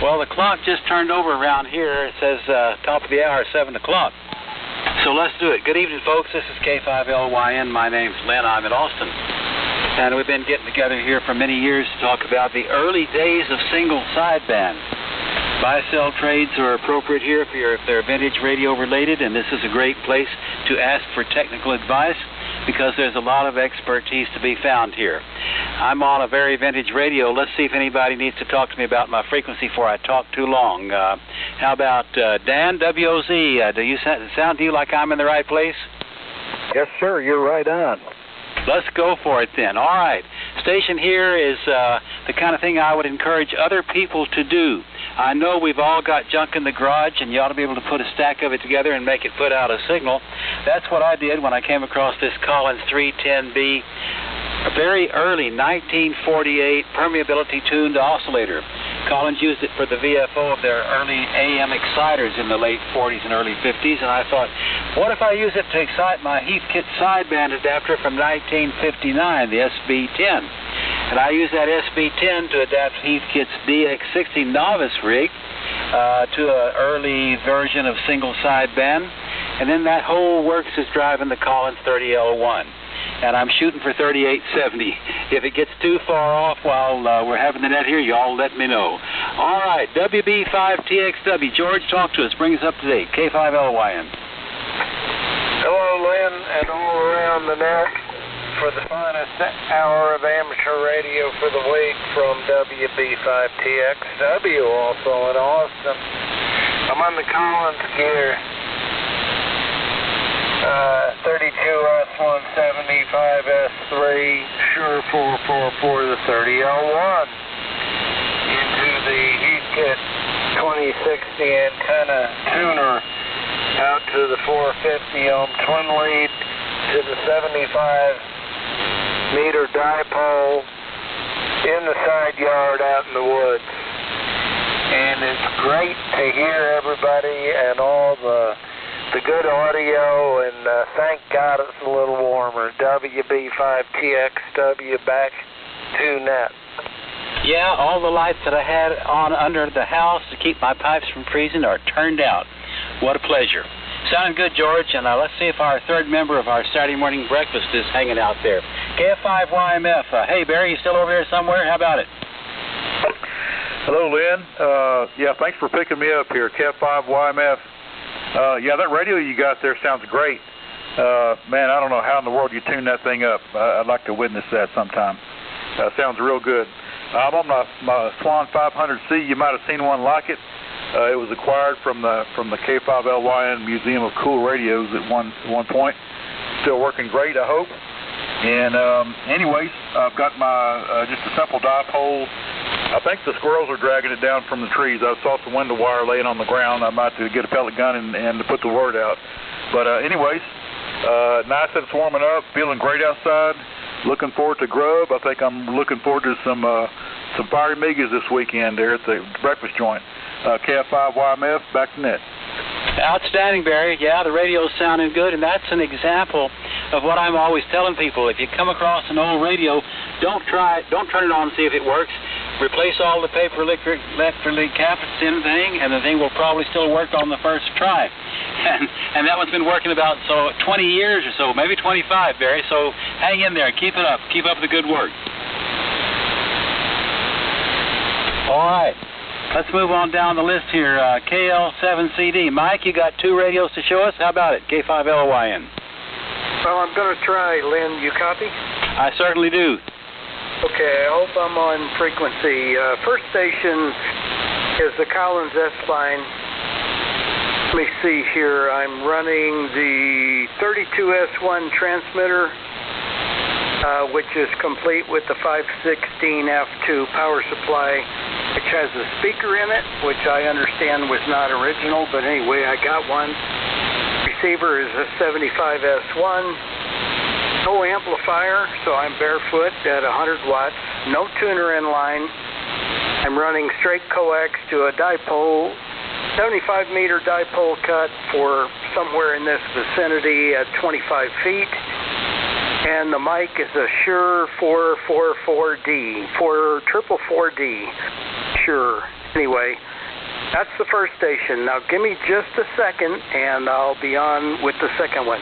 Well, the clock just turned over around here. It says top of the hour, 7 o'clock. So let's do it. Good evening, folks. This is K5LYN. My name's Lynn. I'm in Austin. And we've been getting together here for many years to talk about the early days of single sideband. Buy-sell trades are appropriate here if they're vintage radio related, and this is a great place to ask for technical advice because there's a lot of expertise to be found here. I'm on a very vintage radio. Let's see if anybody needs to talk to me about my frequency before I talk too long. How about Dan, WOZ? Do you sound to you like I'm in the right place? Yes, sir. You're right on. Let's go for it then. All right. Station here is the kind of thing I would encourage other people to do. I know we've all got junk in the garage, and you ought to be able to put a stack of it together and make it put out a signal. That's what I did when I came across this Collins 310B, a very early 1948 permeability-tuned oscillator. Collins used it for the VFO of their early AM exciters in the late 40s and early 50s, and I thought, what if I use it to excite my Heathkit sideband adapter from 1959, the SB10? And I use that SB10 to adapt Heathkit's DX60 novice rig to an early version of single sideband, and then that whole works as driving the Collins 30L1. And I'm shooting for 3870. If it gets too far off while we're having the net here, y'all let me know. All right, WB5TXW. George, talk to us. Bring us up to date. K5LYN. Hello, Lynn, and all around the net for the finest hour of amateur radio for the week from WB5TXW, also in Austin. I'm on the Collins gear. 32S175S3, Shure 444, the 30L1, into the Heathkit 2060 antenna tuner, out to the 450 ohm twin lead, to the 75 meter dipole, in the side yard out in the woods. And it's great to hear everybody and all the good audio, and thank God it's a little warmer. WB5TXW back to net. Yeah, all the lights that I had on under the house to keep my pipes from freezing are turned out. What a pleasure. Sounding good, George, and let's see if our third member of our Saturday morning breakfast is hanging out there. KF5YMF. Hey, Barry, you still over here somewhere? How about it? Hello, Lynn. Yeah, thanks for picking me up here. KF5YMF. Yeah, that radio you got there sounds great. Man, I don't know how in the world you tune that thing up. I'd like to witness that sometime. Sounds real good. I'm on my Swan 500C. You might have seen one like it. It was acquired from the K5LYN Museum of Cool Radios at one point. Still working great, I hope. And anyways, I've got my just a simple dipole. I think the squirrels are dragging it down from the trees. I saw some window wire laying on the ground. I might have to get a pellet gun and to put the word out. But anyways, nice and it's warming up. Feeling great outside. Looking forward to grub. I think I'm looking forward to some fiery migas this weekend there at the breakfast joint. KF5YMF, back to net. Outstanding, Barry. Yeah, the radio's sounding good, and that's an example of what I'm always telling people. If you come across an old radio, don't turn it on and see if it works. Replace all the paper electric cabinets in the thing, and the thing will probably still work on the first try. And that one's been working about 20 years or so, maybe 25, Barry. So hang in there. Keep it up. Keep up the good work. All right. Let's move on down the list here. KL7CD. Mike, you got two radios to show us. How about it? K5LYN. Well, I'm going to try, Lynn. You copy? I certainly do. Okay, I hope I'm on frequency. First station is the Collins S-Line. Let me see here. I'm running the 32S1 transmitter, which is complete with the 516F2 power supply, which has a speaker in it, which I understand was not original, but anyway, I got one. Receiver is a 75S1. No amplifier, so I'm barefoot at 100 watts. No tuner in line. I'm running straight coax to a dipole, 75-meter dipole cut for somewhere in this vicinity at 25 feet. And the mic is a Shure 444D, 444D. Sure. Anyway, that's the first station. Now give me just a second, and I'll be on with the second one.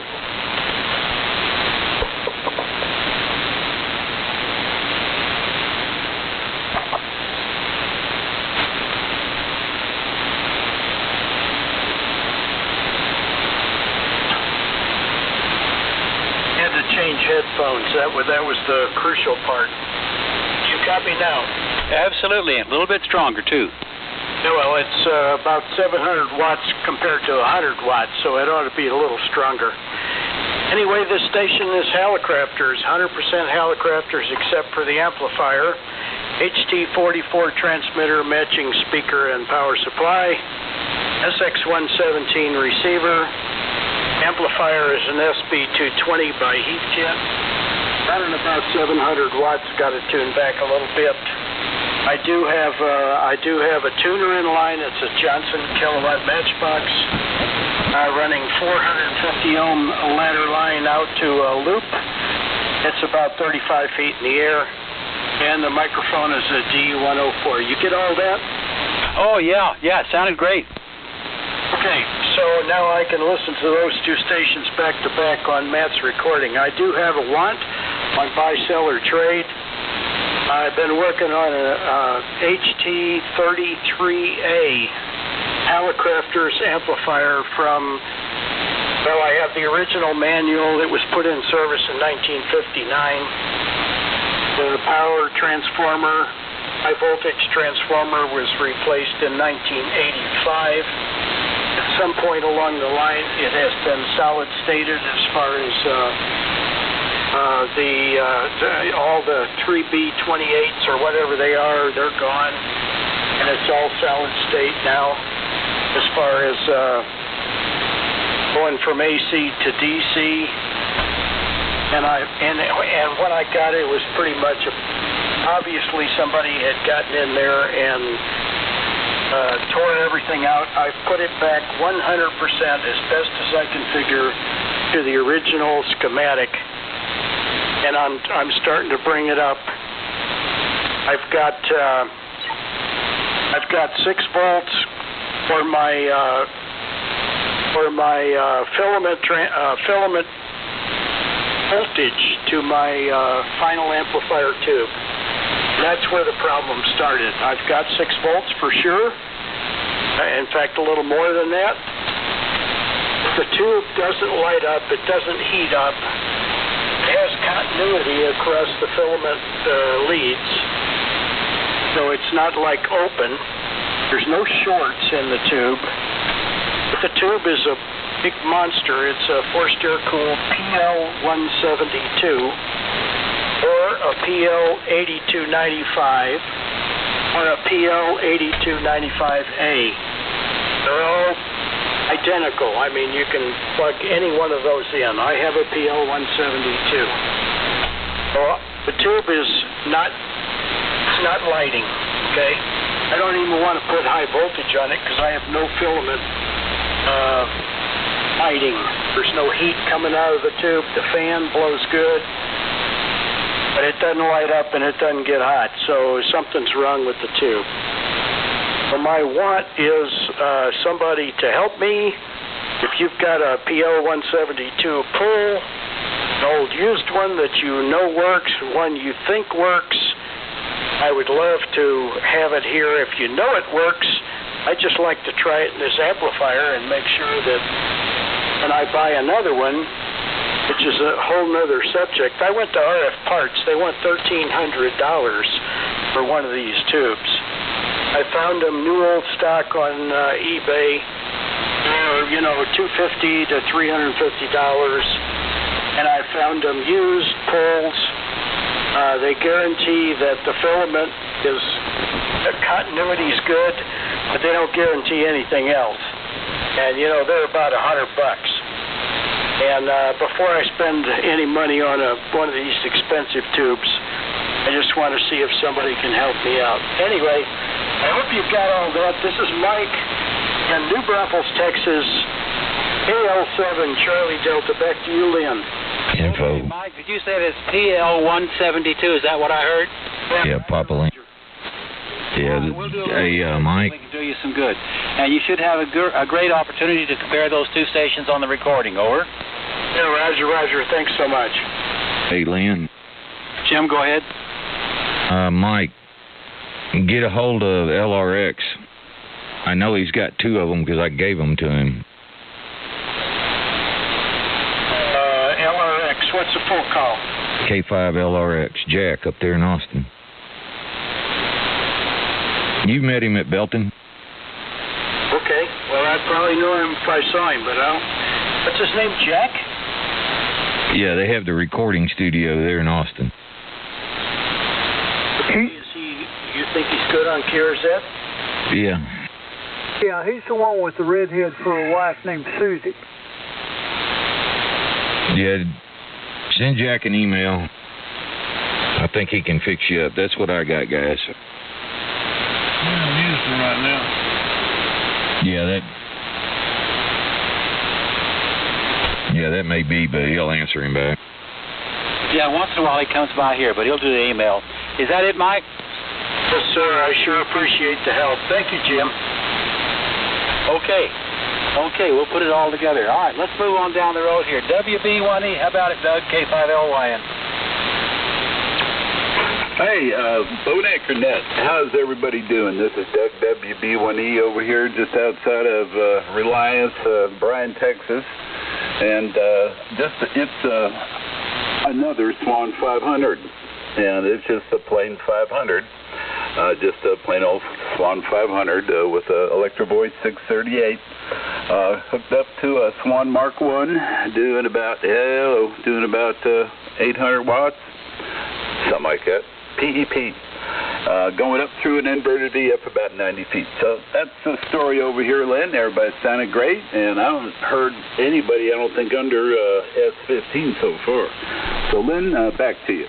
Change headphones. That was the crucial part. You got me now? Absolutely. A little bit stronger, too. Yeah, well, it's about 700 watts compared to 100 watts, so it ought to be a little stronger. Anyway, this station is Hallicrafters, 100% Hallicrafters except for the amplifier. HT44 transmitter, matching speaker and power supply. SX117 receiver. Amplifier is an SB220 by Heathkit. Running about 700 watts. Got it tuned back a little bit. I do have a tuner in line. It's a Johnson kilowatt matchbox. Running 450 ohm ladder line out to a loop. It's about 35 feet in the air. And the microphone is a D104. You get all that? Oh, yeah. Yeah, it sounded great. Okay, so now I can listen to those two stations back to back on Matt's recording. I do have a want on buy-sell or trade. I've been working on a HT33A Hallicrafters amplifier from, well, I have the original manual. It was put in service in 1959. The power transformer, high voltage transformer, was replaced in 1985. At some point along the line, it has been solid stated as far as all the 3B28s or whatever they are, they're gone, and it's all solid state now. As far as going from AC to DC, and when I got it, it was pretty much obviously somebody had gotten in there and tore everything out. I've put it back 100% as best as I can figure to the original schematic, and I'm starting to bring it up. I've got 6 volts for my filament voltage to my final amplifier tube. That's where the problem started. I've got 6 volts for sure. In fact, a little more than that. The tube doesn't light up. It doesn't heat up. It has continuity across the filament leads. So it's not like open. There's no shorts in the tube. But the tube is a big monster. It's a forced air-cooled PL172. Or a PL8295, or a PL8295A. They're all identical. I mean, you can plug any one of those in. I have a PL172. So the tube is not lighting, okay? I don't even want to put high voltage on it because I have no filament lighting. There's no heat coming out of the tube. The fan blows good. But it doesn't light up and it doesn't get hot, so something's wrong with the tube. So my want is somebody to help me. If you've got a PL172 pull, an old used one that you know works, one you think works, I would love to have it here. If you know it works, I'd just like to try it in this amplifier and make sure that when I buy another one, which is a whole nother subject. I went to RF Parts. They want $1,300 for one of these tubes. I found them new old stock on eBay, $250 to $350, and I found them used pulls. They guarantee that the filament is, the continuity is good, but they don't guarantee anything else. And they're about $100. And before I spend any money on one of these expensive tubes, I just want to see if somebody can help me out. Anyway, I hope you've got all that. This is Mike in New Braunfels, Texas, AL7 Charlie Delta. Back to you, Lynn. Info. Hey, Mike, did you say it's PL172? Is that what I heard? Yeah, Papa Link. Yeah. We'll do Mike. We can do you some good. And you should have a great opportunity to compare those two stations on the recording. Over. Yeah, Roger. Thanks so much. Hey, Lynn. Jim, go ahead. Mike, get a hold of LRX. I know he's got two of them because I gave them to him. LRX, what's the full call? K5 LRX, Jack, up there in Austin. You met him at Belton? Okay, well, I'd probably know him if I saw him, but I don't... What's his name, Jack? Yeah, they have the recording studio there in Austin. You think he's good on KRZ? Yeah. Yeah, he's the one with the redhead for a wife named Susie. Yeah, send Jack an email. I think he can fix you up. That's what I got, guys. Yeah, I'm using him right now. Yeah, that may be, but he'll answer him back. Yeah, once in a while he comes by here, but he'll do the email. Is that it, Mike? Yes, sir. I sure appreciate the help. Thank you, Jim. Okay, we'll put it all together. All right, let's move on down the road here. WB1E, how about it, Doug? K5LYN. Hey, Bonecker Net, how's everybody doing? This is Doug WB1E over here just outside of Reliance, Bryan, Texas. And it's another Swan 500. And it's just a plain 500. Just a plain old Swan 500 with a Electro Voice 638. Hooked up to a Swan Mark 1, doing about 800 watts, something like that. PEP, going up through an inverted V up about 90 feet. So that's the story over here, Lynn. Everybody sounded great, and I haven't heard anybody, I don't think, under S15 so far. So, Lynn, back to you.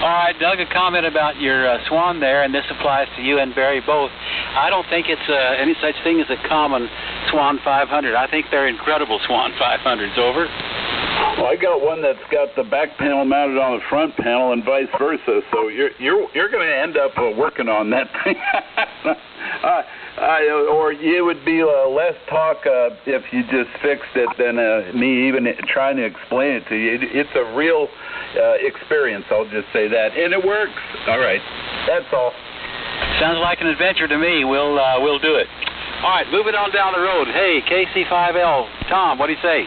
All right, Doug, a comment about your Swan there, and this applies to you and Barry both. I don't think it's any such thing as a common Swan 500. I think they're incredible Swan 500s. Over. Well, I got one that's got the back panel mounted on the front panel and vice versa. So you're going to end up working on that thing. Or it would be less talk if you just fixed it than me even trying to explain it to you. It's a real experience, I'll just say that. And it works. All right. That's all. Sounds like an adventure to me. We'll do it. All right, moving on down the road. Hey, KC5L. Tom, what do you say?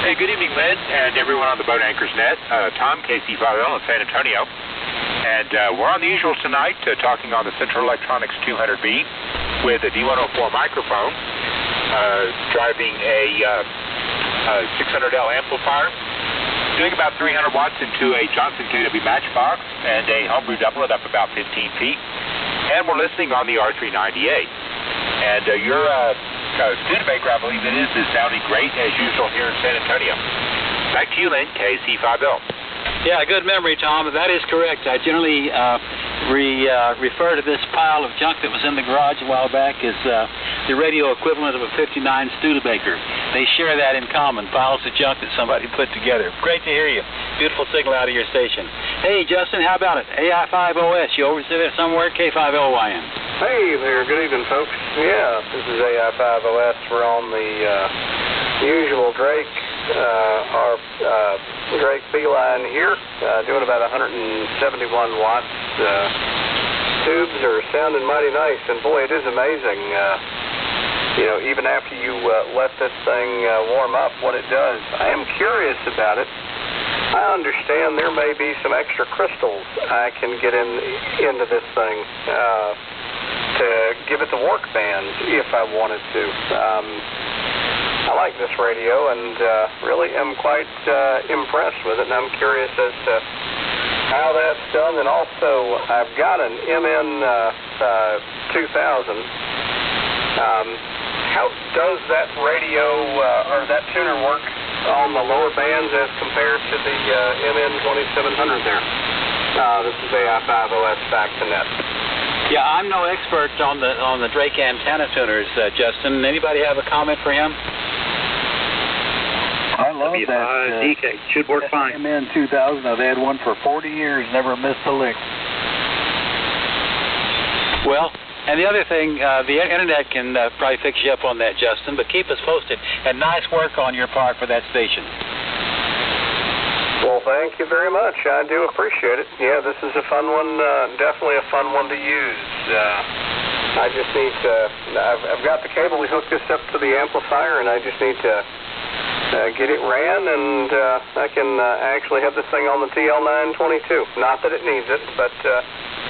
Hey, good evening, Lynn, and everyone on the Boat Anchors Net. Tom, KC5L in San Antonio. And we're on the usual tonight, talking on the Central Electronics 200B with a D104 microphone, driving a 600L amplifier, doing about 300 watts into a Johnson KW Matchbox, and a homebrew doublet up about 15 feet. And we're listening on the R398. And your Studebaker, I believe it is sounding great, as usual, here in San Antonio. Back to you, Lynn, KC5L. Yeah, good memory, Tom. That is correct. I generally refer to this pile of junk that was in the garage a while back as the radio equivalent of a 59 Studebaker. They share that in common, piles of junk that somebody put together. Great to hear you. Beautiful signal out of your station. Hey, Justin, how about it? AI5OS, you over there somewhere? K5LYN. Hey there, good evening, folks. Yeah, this is AI5OS. We're on the usual Drake, Drake B-line here, doing about 171 watts. Tubes are sounding mighty nice, and boy, it is amazing. Even after you let this thing warm up, what it does. I am curious about it. I understand there may be some extra crystals I can get into this thing to give it the work band if I wanted to. I like this radio and really am quite impressed with it, and I'm curious as to how that's done. And also, I've got an MN 2000. How does that radio or that tuner work on the lower bands as compared to the MN 2700 there? This is AI5OS back to net. Yeah, I'm no expert on the Drake antenna tuners, Justin. Anybody have a comment for him? I love that. DK should work fine. MN 2000. I've had one for 40 years, never missed a lick. Well, and the other thing, the internet can probably fix you up on that, Justin, but keep us posted. And nice work on your part for that station. Well, thank you very much. I do appreciate it. Yeah, this is a fun one, definitely a fun one to use. I just need to, I've got the cable. We hooked this up to the amplifier, and I just need to get it ran, and I can actually have this thing on the TL922. Not that it needs it, but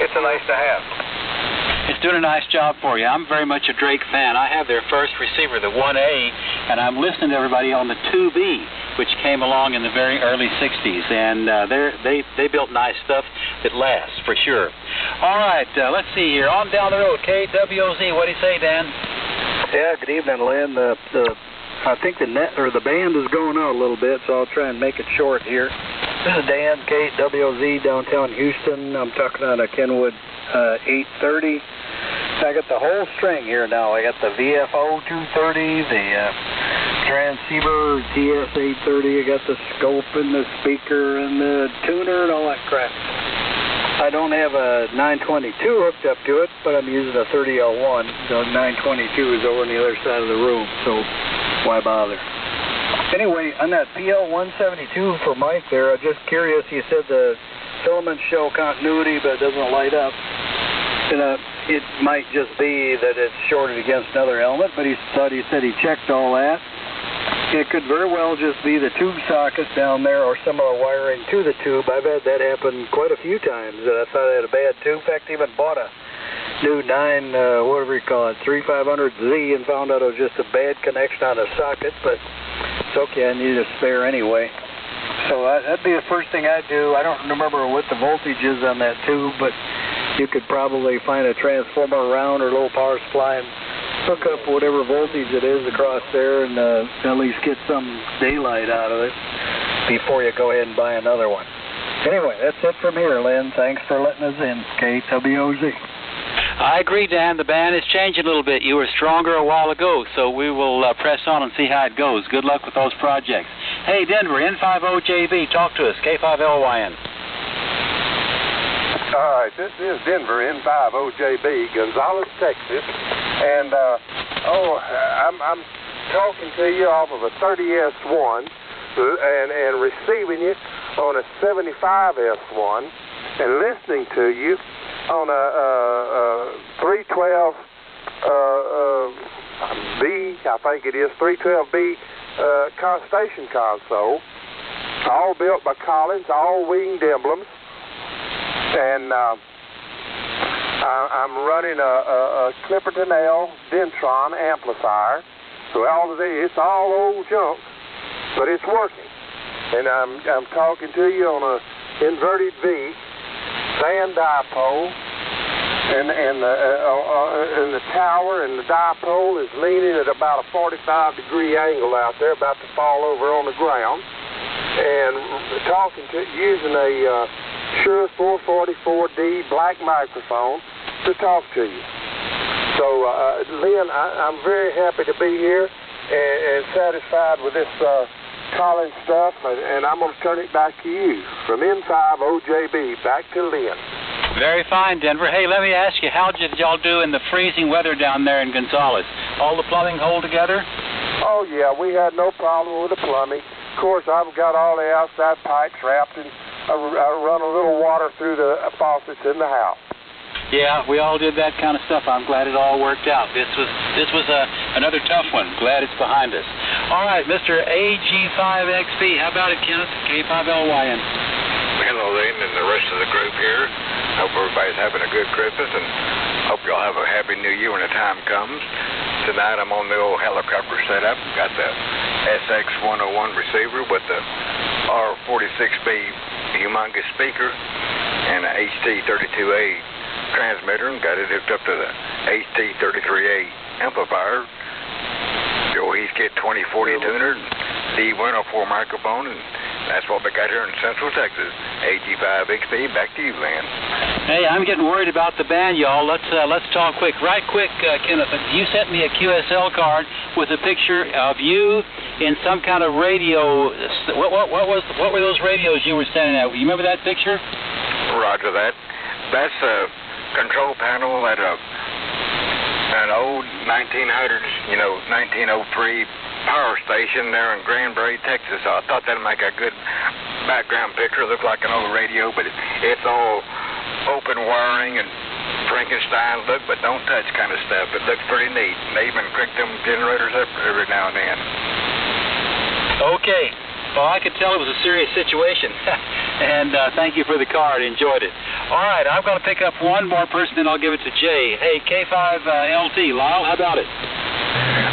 it's a nice to have. It's doing a nice job for you. I'm very much a Drake fan. I have their first receiver, the 1A, and I'm listening to everybody on the 2B, which came along in the very early 60s. And they built nice stuff that lasts, for sure. All right, let's see here. On down the road, KWOZ. What do you say, Dan? Yeah, good evening, Lynn. I think the band is going out a little bit, so I'll try and make it short here. This is Dan, KWOZ, downtown Houston. I'm talking on a Kenwood 830. I got the whole string here now. I got the VFO 230, the transceiver TS 830. I got the scope and the speaker and the tuner and all that crap. I don't have a 922 hooked up to it, but I'm using a 30L1. The 922 is over on the other side of the room, so why bother? Anyway, on that PL172 for Mike there, I'm just curious. You said the filaments show continuity, but it doesn't light up. And it might just be that it's shorted against another element, but he said he checked all that. It could very well just be the tube socket down there or some of the wiring to the tube. I've had that happen quite a few times. I thought I had a bad tube. In fact, I even bought a new 3500Z and found out it was just a bad connection on a socket, but it's okay. I needed a spare anyway. So that'd be the first thing I'd do. I don't remember what the voltage is on that tube, but you could probably find a transformer around or a little power supply and hook up whatever voltage it is across there and at least get some daylight out of it before you go ahead and buy another one. Anyway, that's it from here, Lynn. Thanks for letting us in, KWOZ. I agree, Dan. The band is changing a little bit. You were stronger a while ago, so we will press on and see how it goes. Good luck with those projects. Hey, Denver, N50JB, talk to us, K5LYN. All right, this is Denver, N50JB, Gonzales, Texas, and I'm talking to you off of a 30S1 and receiving it on a 75S1 and listening to you on a 312B, I think it is, 312B station console, all built by Collins, all winged emblems. And I'm running a Clipperton L Dentron amplifier. So it's all old junk, but it's working. And I'm talking to you on a inverted V, sand dipole, and the tower and the dipole is leaning at about a 45-degree angle out there, about to fall over on the ground. And using a Shure 444D black microphone to talk to you. So, Lynn, I'm very happy to be here and satisfied with this Collins stuff, and I'm going to turn it back to you. From N50JB, back to Lynn. Very fine, Denver. Hey, let me ask you, how did y'all do in the freezing weather down there in Gonzales? All the plumbing hold together? Oh, yeah, we had no problem with the plumbing. Of course, I've got all the outside pipes wrapped in. I run a little water through the faucets in the house. Yeah, we all did that kind of stuff. I'm glad it all worked out. This was another tough one. Glad it's behind us. All right, Mr. AG5XB. How about it, Kenneth? K5LYN. Hello, Lynn, and the rest of the group here. Hope everybody's having a good Christmas, and hope y'all have a happy New Year when the time comes. Tonight I'm on the old helicopter setup. Got the SX101 receiver with the R46B humongous speaker and an HT32A transmitter, and got it hooked up to the HT33A amplifier. Joe Heathkit 2040 tuner, D104 microphone, and that's what we got here in Central Texas. AG5XP, back to you, Lynn. Hey, I'm getting worried about the band, y'all. Let's talk quick. Right quick, Kenneth, you sent me a QSL card with a picture of you in some kind of radio. What were those radios you were standing at? You remember that picture? Roger that. That's control panel at an old 1900s, 1903 power station there in Granbury, Texas. So I thought that'd make a good background picture. It looked like an old radio, but it's all open wiring and Frankenstein look, but don't touch kind of stuff. It looks pretty neat. And they even crank them generators up every now and then. Okay. Well, I could tell it was a serious situation. And thank you for the card. Enjoyed it. All right, I'm going to pick up one more person, then I'll give it to Jay. Hey, K5LT, Lyle, how about it?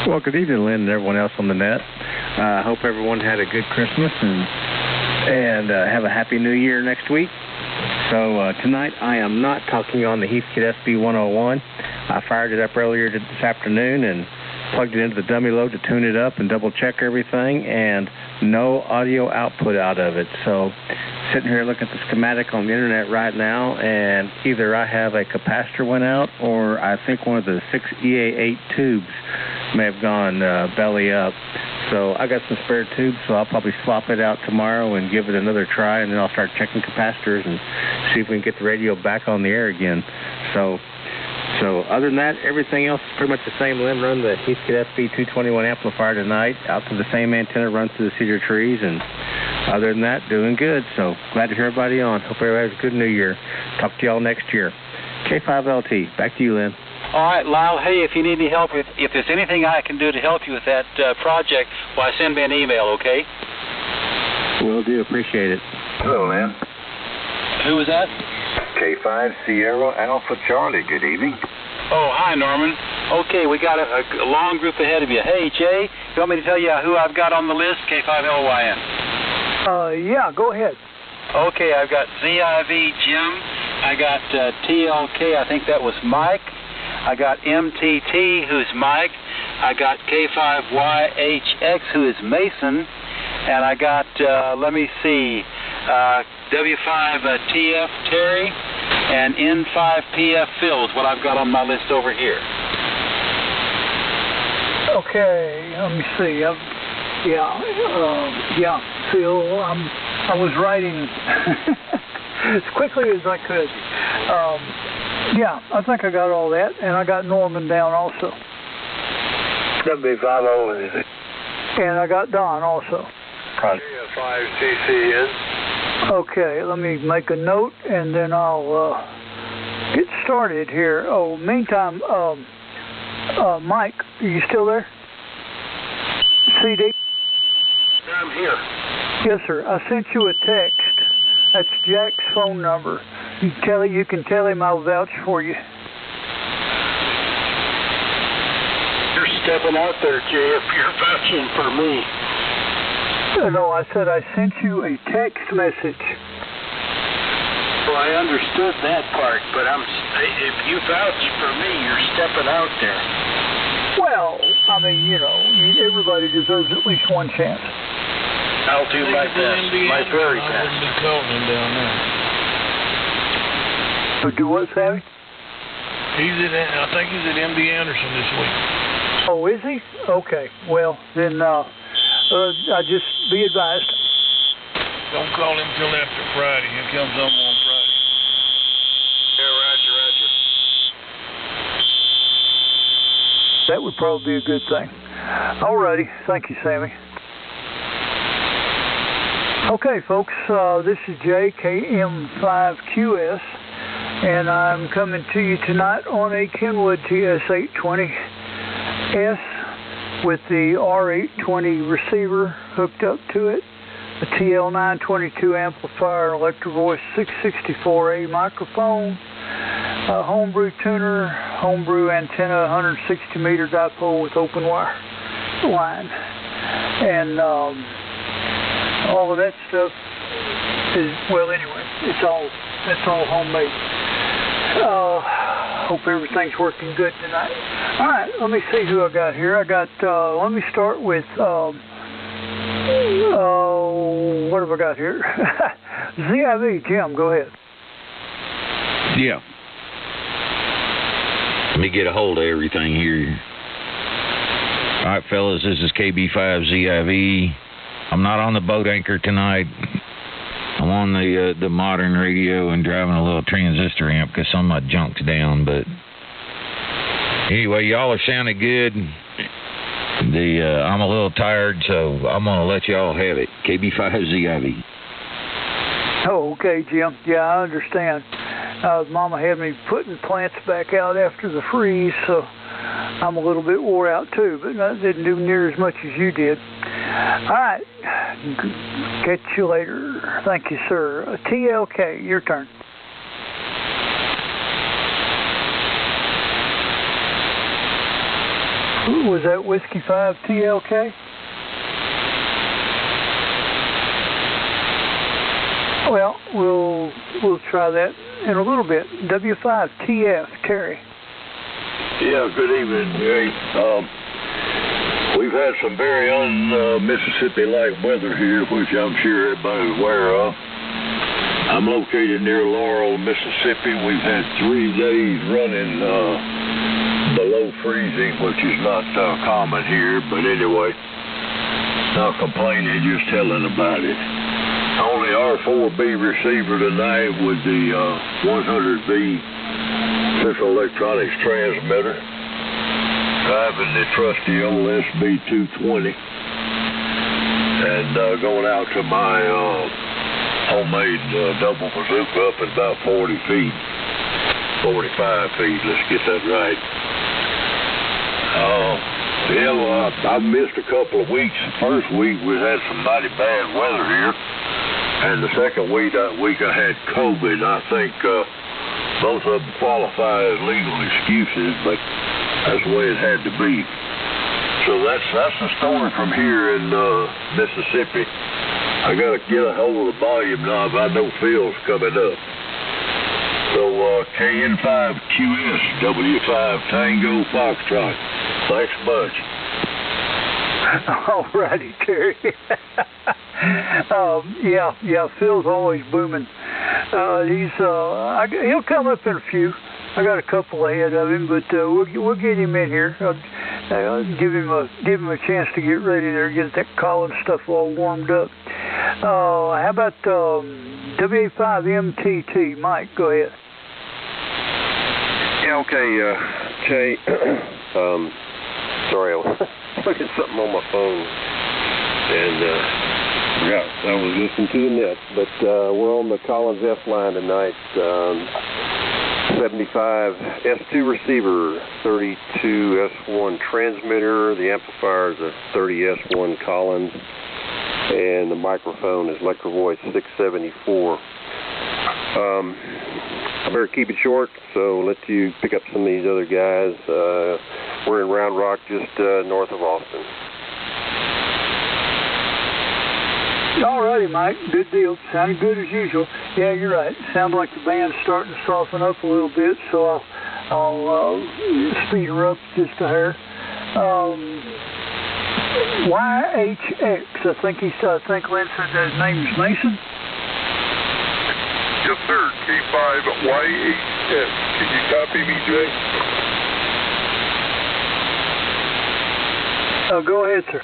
Well, good evening, Lynn, and everyone else on the net. I hope everyone had a good Christmas and have a happy New Year next week. So tonight I am not talking on the Heathkit SB101. I fired it up earlier this afternoon and plugged it into the dummy load to tune it up and double-check everything, and no audio output out of it. So sitting here looking at the schematic on the internet right now, and either I have a capacitor went out, or I think one of the 6 EA8 tubes may have gone belly up. So I got some spare tubes, so I'll probably swap it out tomorrow and give it another try, and then I'll start checking capacitors and see if we can get the radio back on the air again. So other than that, everything else is pretty much the same. Lynn run the Heathkit SB221 amplifier tonight, out to the same antenna, runs through the cedar trees, and other than that, doing good. So glad to hear everybody on. Hope everybody has a good New Year. Talk to y'all next year. K5LT, back to you, Lynn. All right, Lyle, hey, if you need any help, if there's anything I can do to help you with that project, why, send me an email, okay? Will do. Appreciate it. Hello, Lynn. Who was that? K5 Sierra Alpha Charlie. Good evening. Oh, hi, Norman. Okay, we got a long group ahead of you. Hey, Jay, you want me to tell you who I've got on the list? K5LYN. Yeah, go ahead. Okay, I've got ZIV Jim. I got TLK, I think that was Mike. I got MTT, who's Mike. I got K5YHX, who is Mason. And I got, W5TF Terry. And N5PF Phil is what I've got on my list over here. Okay, let me see. Phil, I was writing as quickly as I could. I think I got all that, and I got Norman down also. W50 is it? And I got Don also. 5CCN. Okay, let me make a note, and then I'll get started here. Oh, meantime, Mike, are you still there? CD? I'm here. Yes, sir. I sent you a text. That's Jack's phone number. You can tell him I'll vouch for you. You're stepping out there, Jay, if you're vouching for me. No, I said I sent you a text message. Well, I understood that part, but if you vouch for me, you're stepping out there. Well, I mean, everybody deserves at least one chance. I'll do my best, my very best. I wouldn't be calling him down there. So do what, Sammy? I think he's at MD Anderson this week. Oh, is he? Okay. Well, then I just be advised. Don't call him till after Friday. He comes home on Friday. Yeah, roger. That would probably be a good thing. All righty. Thank you, Sammy. Okay, folks, this is JKM5QS, and I'm coming to you tonight on a Kenwood TS820S with the R820 receiver hooked up to it, a TL922 amplifier, Electro-Voice 664A microphone, a homebrew tuner, homebrew antenna, 160 meter dipole with open wire line, and all of that stuff is, well, anyway, that's all homemade. Hope everything's working good tonight. All right, let me see who I got here. Let me start with, what have I got here? ZIV, Jim, go ahead. Yeah. Let me get a hold of everything here. All right, fellas, this is KB5ZIV. I'm not on the boat anchor tonight. I'm on the modern radio and driving a little transistor amp because some of my junk's down. But anyway, y'all are sounding good. I'm a little tired, so I'm going to let y'all have it. KB5ZIV. Oh, okay, Jim. Yeah, I understand. Mama had me putting plants back out after the freeze, so I'm a little bit wore out too, but I didn't do near as much as you did. All right. Catch you later. Thank you, sir. TLK, your turn. Ooh, was that Whiskey 5 TLK? Well, we'll try that in a little bit. W5TF, Terry. Yeah, good evening, Jerry. We've had some very un-Mississippi-like weather here, which I'm sure everybody's aware of. I'm located near Laurel, Mississippi. We've had 3 days running below freezing, which is not common here, but anyway, not complaining, just telling about it. Only our 4B receiver tonight with the 100V Central Electronics transmitter, driving the trusty old SB220, and going out to my homemade double bazooka up at about 40 feet, 45 feet, let's get that right. I missed a couple of weeks. The first week we had some mighty bad weather here, and the second week I had COVID. I think both of them qualify as legal excuses, but that's the way it had to be. So that's the story from here in Mississippi. I got to get a hold of the volume knob. I know Phil's coming up. So KN5QS, W5 Tango Foxtrot. Thanks much. All righty, Terry. Yeah, Phil's always booming. He'll come up in a few. I got a couple ahead of him, but we'll get him in here. I'll give him a chance to get ready there, get that calling stuff all warmed up. How about WA5MTT? Mike, go ahead. Yeah, okay, Jay. Sorry, I was looking at something on my phone, and forgot I was listening to the net. But we're on the Collins F line tonight. 75 S2 receiver, 32 S1 transmitter. The amplifier is a 30 S1 Collins, and the microphone is Electro Voice 674. I better keep it short, so let you pick up some of these other guys. We're in Round Rock, just north of Austin. All righty, Mike. Good deal. Sounded good as usual. Yeah, you're right. Sounds like the band's starting to soften up a little bit, so I'll speed her up just a hair. YHX. I think Lynn said that his name is Mason. Yes, sir. K5YHX. Can you copy me, Jay? Go ahead, sir.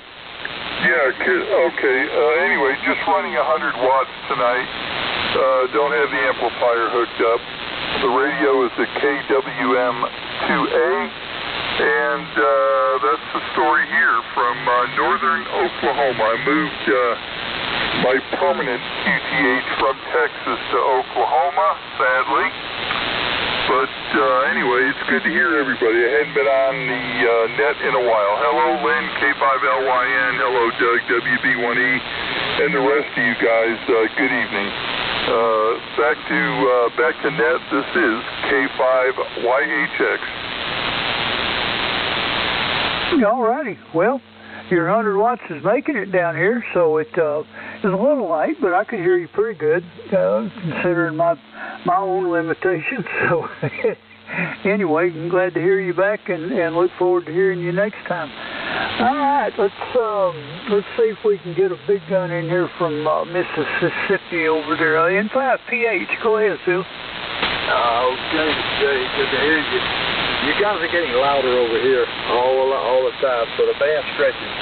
Yeah, okay. Anyway, just running 100 watts tonight. Don't have the amplifier hooked up. The radio is a KWM2A, and that's the story here from northern Oklahoma. I moved my permanent QTH from Texas to Oklahoma, sadly. But anyway, it's good to hear everybody. I hadn't been on the net in a while. Hello, Lynn, K5LYN. Hello, Doug, WB1E, and the rest of you guys. Good evening. Back to net. This is K5YHX. All righty. Well, your 100 watts is making it down here, so it is a little light, but I could hear you pretty good, considering my own limitations. So anyway, I'm glad to hear you back, and look forward to hearing you next time. All right, let's see if we can get a big gun in here from Mississippi over there. N5PH, go ahead, Phil. Okay, Jay, good to hear you. You guys are getting louder over here all the time, so the band's stretching.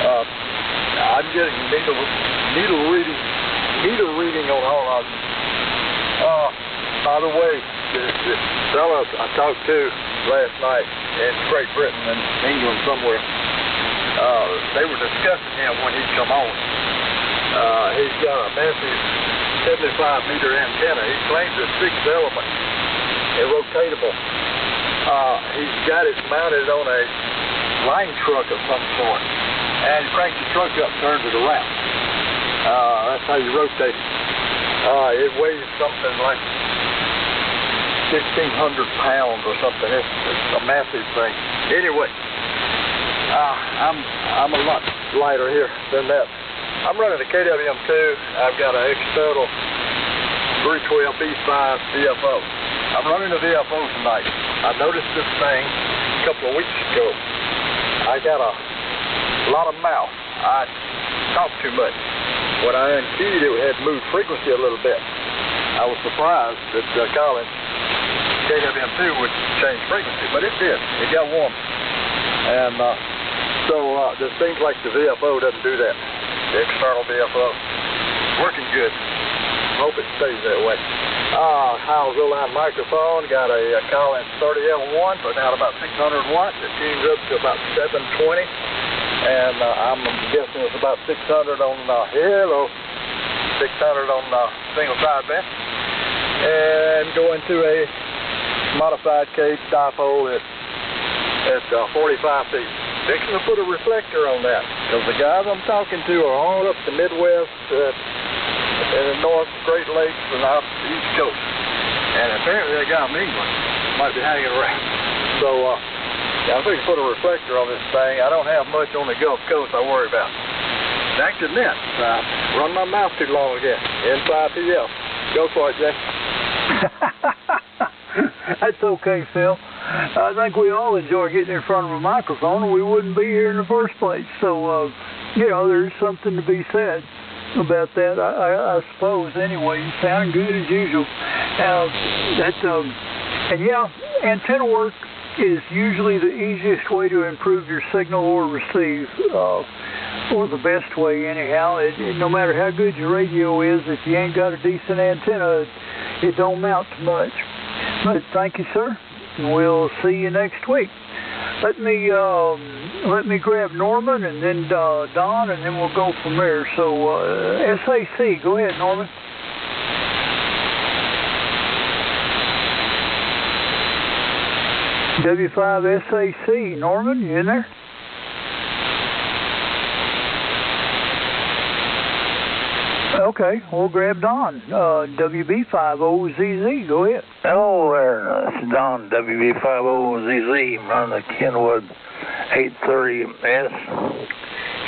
I'm getting needle reading meter reading on all of them. By the way, the fellow I talked to last night in Great Britain and England somewhere, they were discussing him when he come on. He's got a massive 75-meter antenna. He claims it's 6 element and rotatable. He's got it mounted on a line truck of some sort, and he cranks the truck up, turns it around. That's how you rotate it. It weighs something like 1,500 pounds or something. It's a massive thing. Anyway, I'm a lot lighter here than that. I'm running a KWM2. I've got an X-Pedal 312B5 VFO. I'm running a VFO tonight. I noticed this thing a couple of weeks ago. I got a lot of mouth. I talk too much. When I unkeyed, it had moved frequency a little bit. I was surprised that Collins KWM2 would change frequency, but it did. It got warm. And so it seems like the VFO doesn't do that. The external VFO. Working good. Hope it stays that way. Howell's O-line microphone. Got a Collins 30L1, putting out about 600 watts. It tunes up to about 720. And I'm guessing it's about 600 on 600 on single sideband. And going to a modified cage dipole at 45 feet. Fixing to put a reflector on that, because the guys I'm talking to are all up the Midwest and the North Great Lakes and out the East Coast. And apparently that guy in England might be hanging around. So I think put a reflector on this thing. I don't have much on the Gulf Coast I worry about. Back to net. Run my mouth too long again. N5PF. Go for it, Jay. That's okay, Phil. I think we all enjoy getting in front of a microphone, or we wouldn't be here in the first place. So, there's something to be said about that, I suppose. Anyway, you sound good as usual. Antenna work is usually the easiest way to improve your signal or receive, or the best way anyhow. No matter how good your radio is, if you ain't got a decent antenna, it don't mount to much. But thank you, sir. We'll see you next week. Let me grab Norman and then Don, and then we'll go from there. So SAC, go ahead, Norman. W5 SAC, Norman, you in there? Okay, we'll grab Don. WB50ZZ, go ahead. Hello there, it's Don, WB50ZZ, running the Kenwood 830S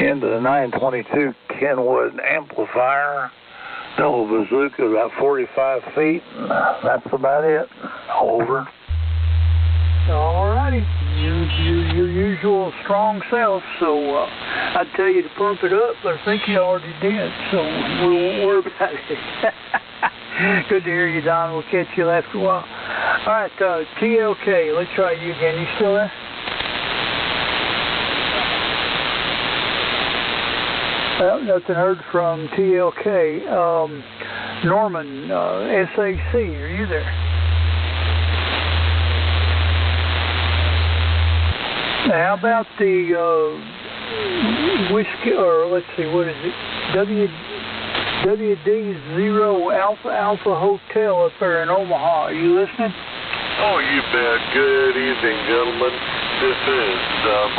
into the 922 Kenwood amplifier. Double bazooka, about 45 feet, and that's about it. Over. All righty. Your usual strong self, so I'd tell you to pump it up, but I think you already did, so we won't worry about it. Good to hear you, Don. We'll catch you after a while. All right, TLK, let's try you again. You still there? Well, nothing heard from TLK. Norman, SAC, are you there? How about the whiskey, or let's see, what is it? WD0 Alpha Hotel up there in Omaha. Are you listening? Oh, you bet. Good evening, gentlemen. This is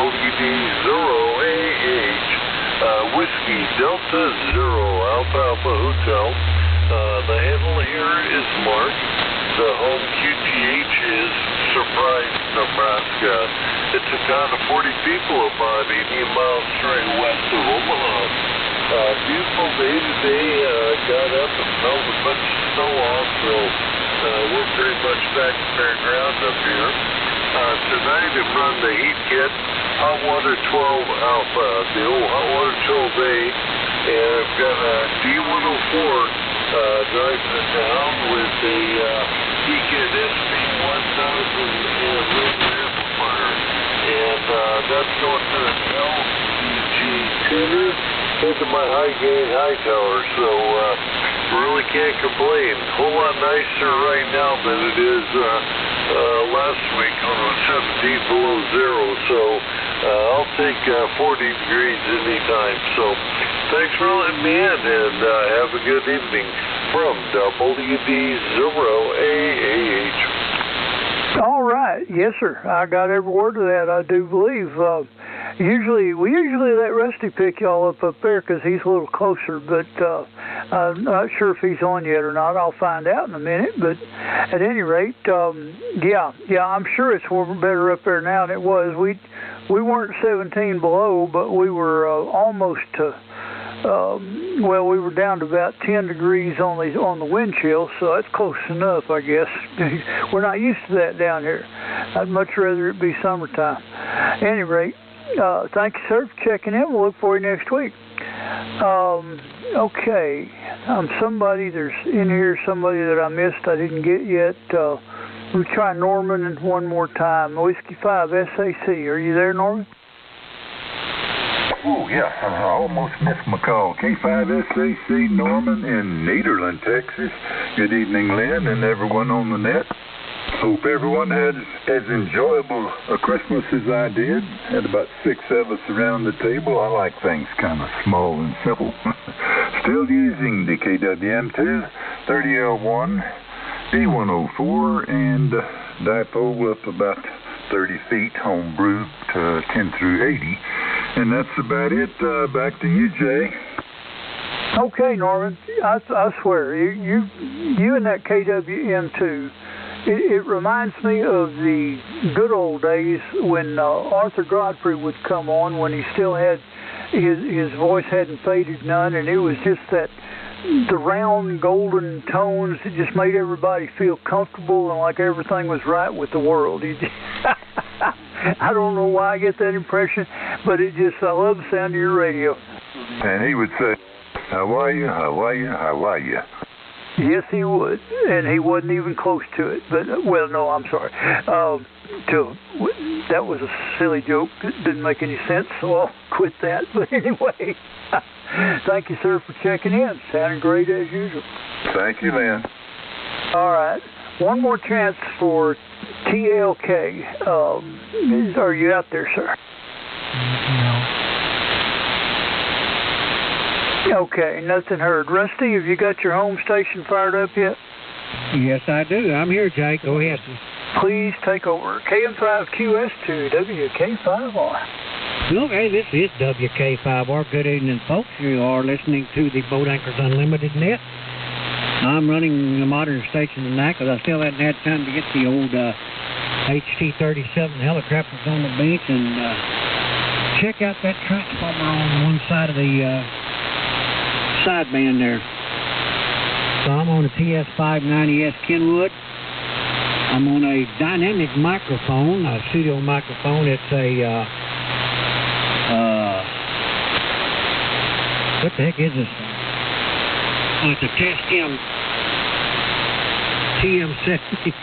WD0AH Whiskey Delta Zero Alpha Hotel. The handle here is Mark. The home QTH is Surprise, Nebraska. It's a town of 40 people, about 80 miles straight west of Omaha. Beautiful day today. Got up and melted a bunch of snow off, so we're pretty much back to fair ground up here. Tonight I'm running the heat kit, Hot Water 12 Alpha, the old Hot Water 12A, and I've got a D104 driving it down with a heat kit SP1000 amplifier. And that's going to an LPG tuner. into my high gain high tower, so really can't complain. A whole lot nicer right now than it is last week when it was 17 below zero, so I'll take 40 degrees anytime. So thanks for letting me in, and have a good evening from WD0AAH. All right. Yes, sir. I got every word of that, I do believe. We usually let Rusty pick y'all up there because he's a little closer, but I'm not sure if he's on yet or not. I'll find out in a minute. But at any rate, yeah, I'm sure it's better up there now than it was. We weren't 17 below, but we were almost to. We were down to about 10 degrees on the wind chill, so that's close enough, I guess. We're not used to that down here. I'd much rather it be summertime. At any rate, thank you, sir, for checking in. We'll look for you next week. Okay, there's in here somebody that I missed I didn't get yet. We'll try Norman one more time. Whiskey 5 SAC. Are you there, Norman? Oh, yeah, I almost missed my call. K5SAC, Norman in Nederland, Texas. Good evening, Lynn, and everyone on the net. Hope everyone had as enjoyable a Christmas as I did. Had about 6 of us around the table. I like things kind of small and simple. Still using the KWM2, 30L1, D104, and dipole up about 30 feet, home brewed 10 through 80. And that's about it. Back to you, Jay. Okay, Norman. I swear, you and that KWM2, it reminds me of the good old days when Arthur Godfrey would come on, when he still had his voice hadn't faded none, and it was just the round golden tones that just made everybody feel comfortable and like everything was right with the world. I don't know why I get that impression, but I love the sound of your radio. And he would say, how are you, how are you, how are you? Yes, he would, and he wasn't even close to it. But, well, no, I'm sorry. That was a silly joke. It didn't make any sense, so I'll quit that. But anyway, thank you, sir, for checking in. Sounding great as usual. Thank you, man. All right. One more chance for TLK. Are you out there, sir? No. Okay, nothing heard. Rusty, have you got your home station fired up yet? Yes, I do. I'm here, Jake. Go ahead. Please take over. KM5QS2, WK5R. Okay, this is WK5R. Good evening, folks. You are listening to the Boat Anchors Unlimited net. I'm running the modern station tonight because I still hadn't had time to get the old HT-37 helicopters on the beach and check out that transformer on one side of the sideband there. So I'm on a TS590S Kenwood. I'm on a dynamic microphone, a studio microphone. It's a, what the heck is this? Oh, it's a Tascam TM70. I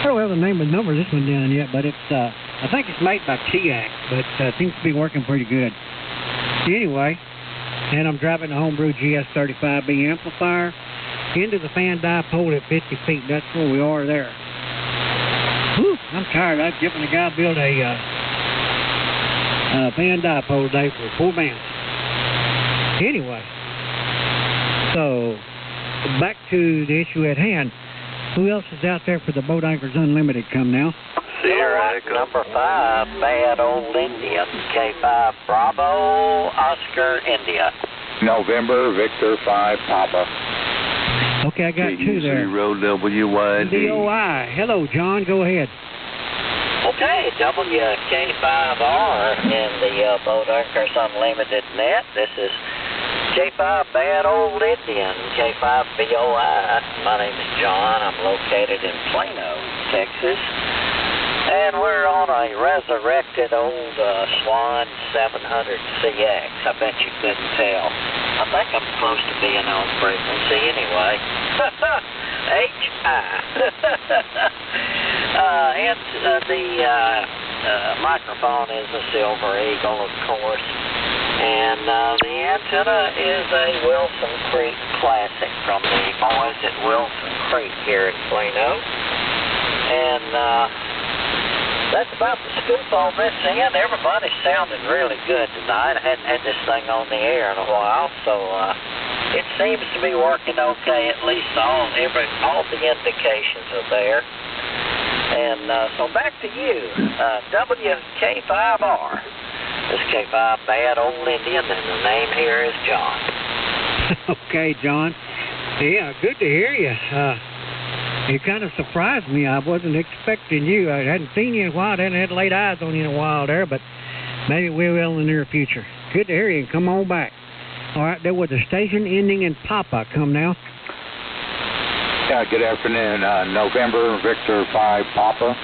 don't have the name of the number of this one down yet, but it's, I think it's made by TIAC, but seems to be working pretty good. Anyway, and I'm driving the homebrew GS35B amplifier into the fan dipole at 50 feet. That's where we are there. Whew, I'm tired. I've given the guy build a fan dipole today for 4 bands. Anyway, so back to the issue at hand. Who else is out there for the Boat Anchors Unlimited? Come now. Sierra number 5, Bad Old Indian, K5 Bravo, Oscar India. November, Victor 5, Papa. Okay, I got 2 there. WYD. DOI. Hello, John. Go ahead. Okay, WK5R in the Boat Anchors Unlimited net. This is K5 Bad Old Indian, K5 BOI. My name is John. I'm located in Plano, Texas. And we're on a resurrected old Swan 700CX. I bet you couldn't tell. I think I'm close to being on frequency anyway. HI. And the microphone is a Silver Eagle, of course. And the antenna is a Wilson Creek Classic from the boys at Wilson Creek here in Plano. And that's about the scoop on this end. Everybody's sounding really good tonight. I hadn't had this thing on the air in a while, so it seems to be working okay. At least all the indications are there. And so back to you, WK5R. This is K5 Bad Old Indian, and the name here is John. Okay, John. Yeah, good to hear you. You kind of surprised me. I wasn't expecting you. I hadn't seen you in a while. I hadn't had laid eyes on you in a while there, but maybe we will in the near future. Good to hear you. Come on back. All right, there was a station ending in Papa. Come now. Good afternoon. November Victor 5 Papa.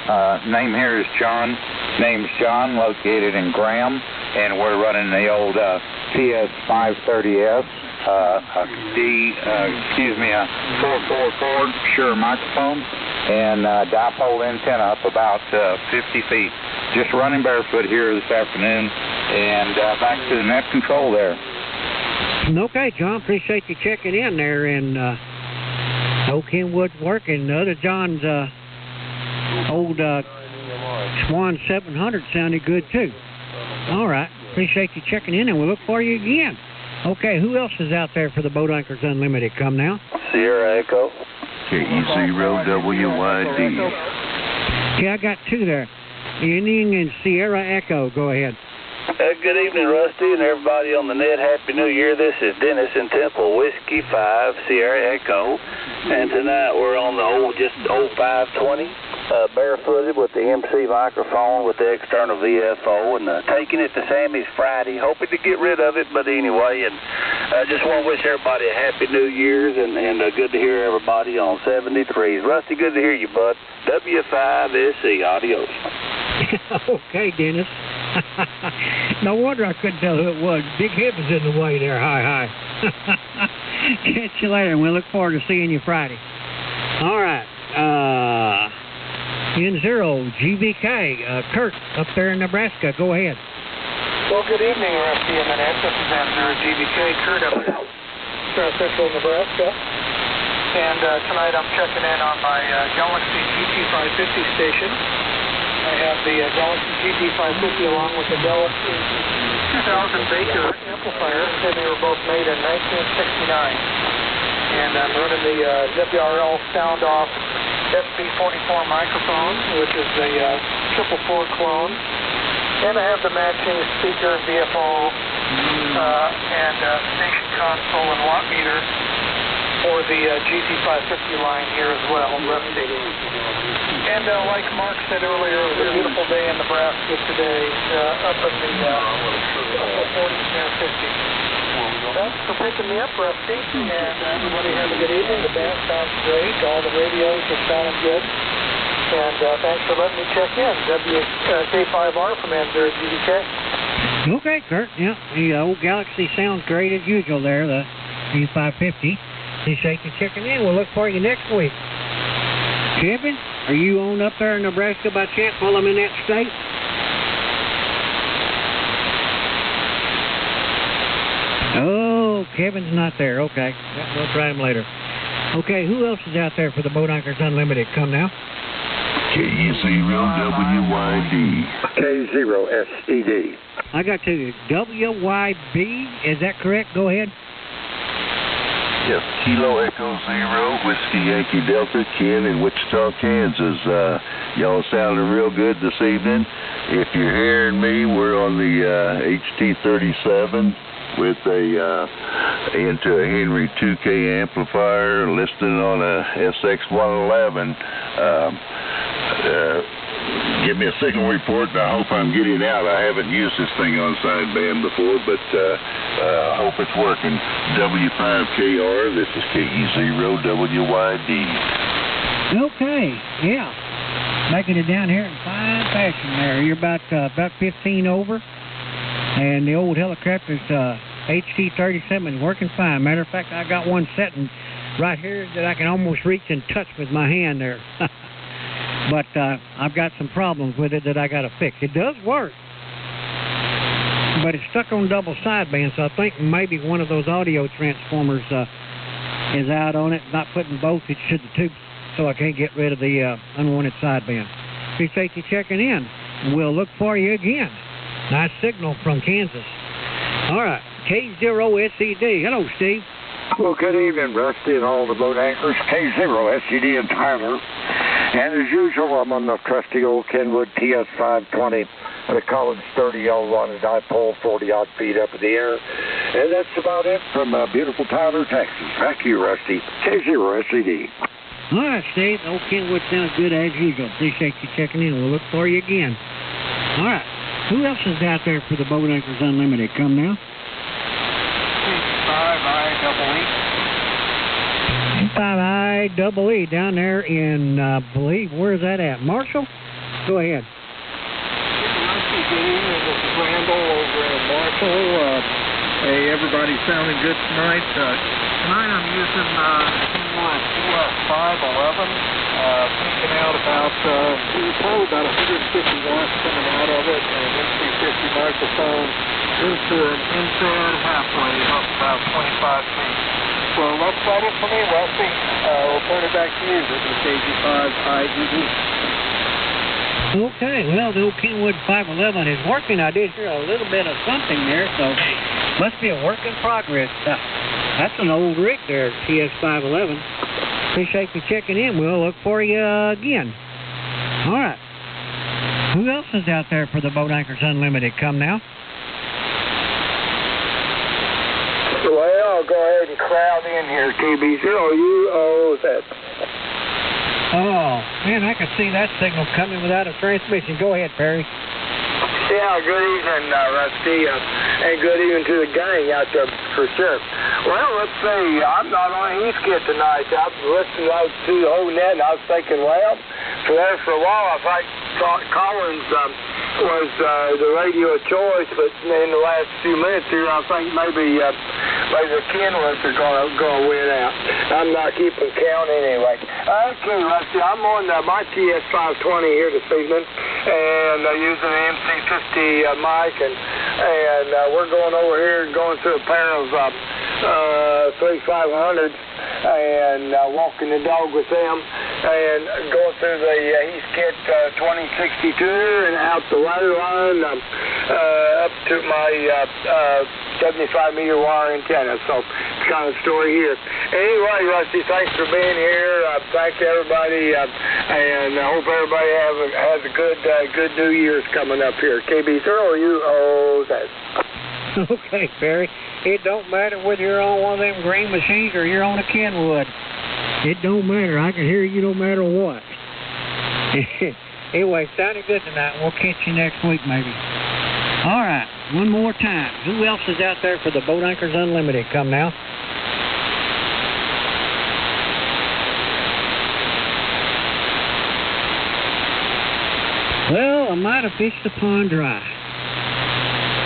Name here is John. Name's John, located in Graham, and we're running the old TS530S. A 444 Shure microphone and dipole antenna up about 50 feet. Just running barefoot here this afternoon, and back to the net control there. Okay, John, appreciate you checking in there, and old Kenwood's working. The other John's old Swan 700 sounded good too. All right, appreciate you checking in, and we'll look for you again. Okay, who else is out there for the Boat Anchors Unlimited? Come now. Sierra Echo. KE0WYD. Yeah, I got two there. Indian and Sierra Echo. Go ahead. Good evening, Rusty, and everybody on the net. Happy New Year. This is Dennis in Temple, Whiskey 5, Sierra Echo. And tonight we're on the old 520. Barefooted with the MC microphone with the external VFO, and taking it to Sammy's Friday, hoping to get rid of it, but anyway, and I just want to wish everybody a happy New Year's, and good to hear everybody on 73s. Rusty, good to hear you, bud. W5SC, adios. Okay, Dennis. No wonder I couldn't tell who it was. Big Hip is in the way there. Hi. Catch you later, and we look forward to seeing you Friday. All right. N0 GBK, Kurt, up there in Nebraska. Go ahead. Well, good evening, Rusty and the net. This is N0 GBK, Kurt, up in South Central Nebraska. And tonight I'm checking in on my Galaxy GT550 station. I have the Galaxy GT550 along with the Galaxy 2000 Baker amplifier. They were both made in 1969. And I'm running the WRL Sound Off SP44 microphone, which is a 444 clone. And I have the matching speaker, VFO, and station console and watt meter for the GT550 line here as well, Rusty. And like Mark said earlier, it was a beautiful day in Nebraska today, up in the 40s near 50s. Thanks for picking me up, Rusty, and everybody have a good evening. The band sounds great. All the radios are sounding good. And thanks for letting me check in. WK5R from N0 GBK. Okay, Kurt. Yeah, the old Galaxy sounds great as usual there, the G550. Appreciate you checking in. We'll look for you next week. Kevin, are you on up there in Nebraska by chance while I'm in that state? Oh, Kevin's not there. Okay. We'll try him later. Okay, who else is out there for the Boat Anchors Unlimited? Come now. KE0WYD. K0SED. I got to WYB. Is that correct? Go ahead. Yes, Kilo Echo 0, Whiskey Yankee Delta, Ken in Wichita, Kansas. Y'all sounding real good this evening. If you're hearing me, we're on the HT37 with into a Henry 2K amplifier, listening on a SX111. Give me a signal report, and I hope I'm getting out. I haven't used this thing on sideband before, but I hope it's working. W5KR, this is KE0WYD. Okay, yeah. Making it down here in fine fashion there. You're about 15 over, and the old helicopter's HT37 working fine. Matter of fact, I got one setting right here that I can almost reach and touch with my hand there. But I've got some problems with it that I got to fix. It does work. but it's stuck on double sideband, so I think maybe one of those audio transformers is out on it, not putting voltage to the tube, so I can't get rid of the unwanted sideband. Appreciate you checking in. We'll look for you again. Nice signal from Kansas. All right, K0SCD. Hello, Steve. Well, good evening, Rusty, and all the boat anchors. K0SCD and Tyler. And as usual, I'm on the trusty old Kenwood TS520 with a Collins 30L1 and dipole 40-odd feet up in the air. And that's about it from beautiful Tyler, Texas. Back to you, Rusty. K0SCD. All right, Steve. Old Kenwood sounds good as usual. Appreciate you checking in. We'll look for you again. All right. Who else is out there for the Boat Anchors Unlimited? Come now. 5IEE down there in, I believe, where is that at? Marshall? Go ahead. Randall over in Marshall. Hey, everybody's sounding good tonight. Tonight I'm using Kenwood TS511, picking out probably about 150 watts coming out of it, and an MC50 microphone into an infrared halfway up about 25 feet. So that's about it for me, Rusty. We'll turn it back to you. This is KG5IEE. Okay, well, the old Kenwood 511 is working. I did hear a little bit of something there, so must be a work in progress. That's an old rig there, TS511. Appreciate you checking in. We'll look for you again. All right. Who else is out there for the Boat Anchors Unlimited? Come now. Well, go ahead and crowd in here, KB0UOZ. Oh, man, I can see that signal coming without a transmission. Go ahead, Perry. Yeah, good evening, Rusty, and good evening to the gang out there for sure. Well, let's see, I'm not on HeathKit tonight. I've listened to the whole net, and I was thinking, well, for a while I thought Collins was the radio of choice, but in the last few minutes here, I think maybe the Kenwoods are going to win out. I'm not keeping count anyway. Okay, Rusty, I'm on my TS520 here this evening, and using the MC50 mic, and we're going over here and going through a pair of 3500s and walking the dog with them, and going through the HeathKit 2062 and out the ladder line up to my 75-meter wire antenna. So it's kind of a story here. Anyway, Rusty, thanks for being here. Thanks to everybody, and I hope everybody has a good New Year's coming up here. KB0UOZ. Okay, Barry. It don't matter whether you're on one of them green machines or you're on a Kenwood. It don't matter. I can hear you no matter what. Anyway, sounded good tonight. We'll catch you next week, maybe. All right, one more time. Who else is out there for the Boat Anchors Unlimited? Come now. Well, I might have fished the pond dry.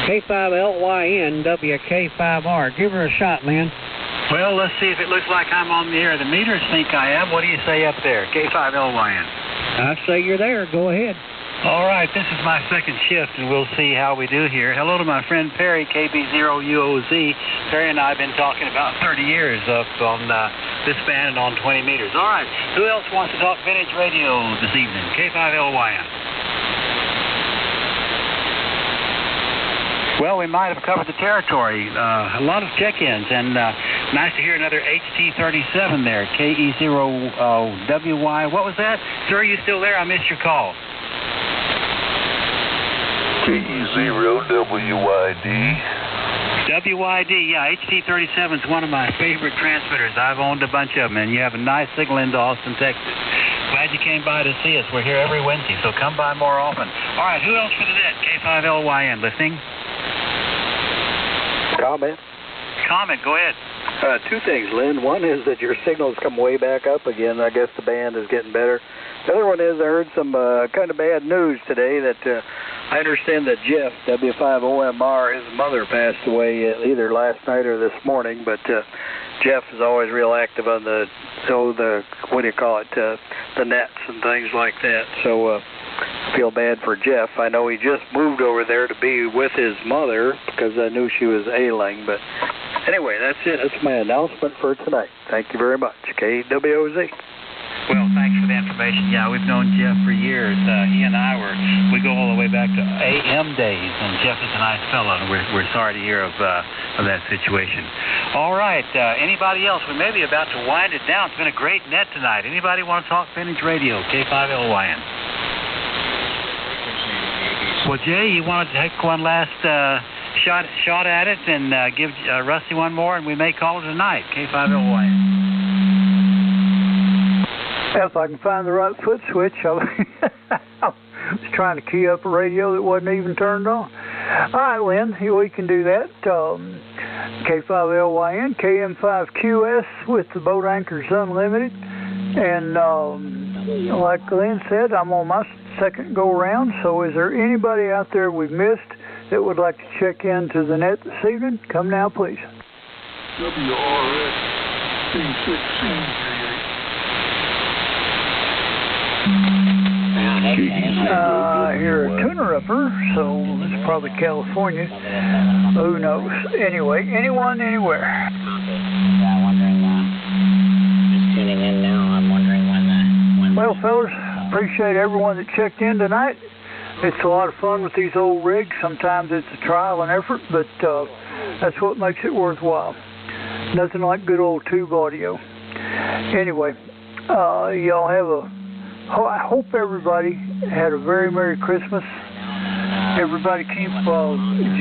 K5LYN WK5R. Give her a shot, Lynn. Well, let's see if it looks like I'm on the air. The meters think I am. What do you say up there? K5LYN. I say you're there. Go ahead. All right, this is my second shift, and we'll see how we do here. Hello to my friend Perry, KB0UOZ. Perry and I have been talking about 30 years up on this band and on 20 meters. All right, who else wants to talk vintage radio this evening? K5LYN. Well, we might have covered the territory. A lot of check-ins, and nice to hear another HT37 there. KE0WY. What was that? Sir, are you still there? I missed your call. KE0WYD. WYD, yeah, HT37 is one of my favorite transmitters. I've owned a bunch of them, and you have a nice signal into Austin, Texas. Glad you came by to see us. We're here every Wednesday, so come by more often. All right, who else for the net? K5LYN, listening? Comment, go ahead. Two things, Lynn. One is that your signals come way back up again. I guess the band is getting better. The other one is I heard some kind of bad news today that I understand that Jeff, W5OMR, his mother passed away either last night or this morning, but Jeff is always real active on the what do you call it, the nets and things like that. So feel bad for Jeff. I know he just moved over there to be with his mother because I knew she was ailing. But anyway, that's it. That's my announcement for tonight. Thank you very much. KWOZ. Well, thanks for the information. Yeah, we've known Jeff for years. He and I we go all the way back to AM days, and Jeff is a nice fellow, and we're sorry to hear of that situation. All right, anybody else? We may be about to wind it down. It's been a great net tonight. Anybody want to talk Vintage Radio, K5LYN? Well, Jay, you want to take one last shot at it and give Rusty one more, and we may call it a night, K5LYN. If I can find the right foot switch, I was trying to key up a radio that wasn't even turned on. All right, Lynn, we can do that. K5LYN, KM5QS with the Boat Anchors Unlimited. And like Lynn said, I'm on my second go-around, so is there anybody out there we've missed that would like to check into the net this evening? Come now, please. WRX P6C. I hear a tuner-upper, so it's probably California. Who knows? Anyway, anyone, anywhere. Just tuning in now. I'm wondering when Well, fellas, appreciate everyone that checked in tonight. It's a lot of fun with these old rigs. Sometimes it's a trial and effort, but that's what makes it worthwhile. Nothing like good old tube audio. Anyway, y'all have I hope everybody had a very Merry Christmas. Everybody keep